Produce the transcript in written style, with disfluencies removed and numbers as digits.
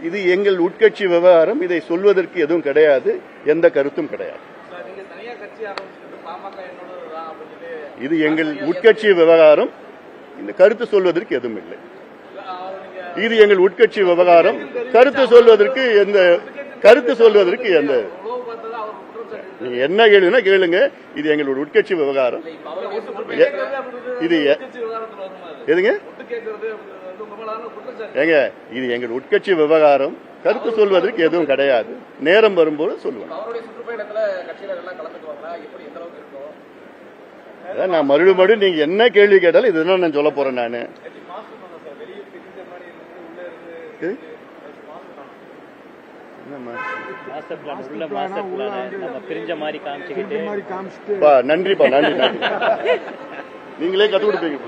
இது எங்கள் உட்கட்சி விவகாரம். இதை சொல்வதற்கு எதுவும் கிடையாது, எந்த கருத்தும் கிடையாது. இது எங்கள் உட்கட்சி விவகாரம். இந்த கருத்து சொல்வதற்கு எதுவும் இல்லை. இது எங்கள் உட்கட்சி விவகாரம். கருத்து சொல்வதற்கு எந்த நீங்க என்ன கேளுன்னா கேளுங்க. இது எங்களோட உட்கட்சி விவகாரம். இது எதுங்க ஏங்க, இது எங்கள் உட்கட்சி விவகாரம். கருத்து சொல்வதற்கு எதுவும் கிடையாது. நேரம் வரும்போது சொல்லுவேன். நான் மறுபடியும் நீங்க என்ன கேள்வி கேட்டாலும் இதுதான் நான் சொல்ல போறேன். நானு நன்றிப்பா, நன்றி. நீங்களே கத்து கொடுப்பீங்க.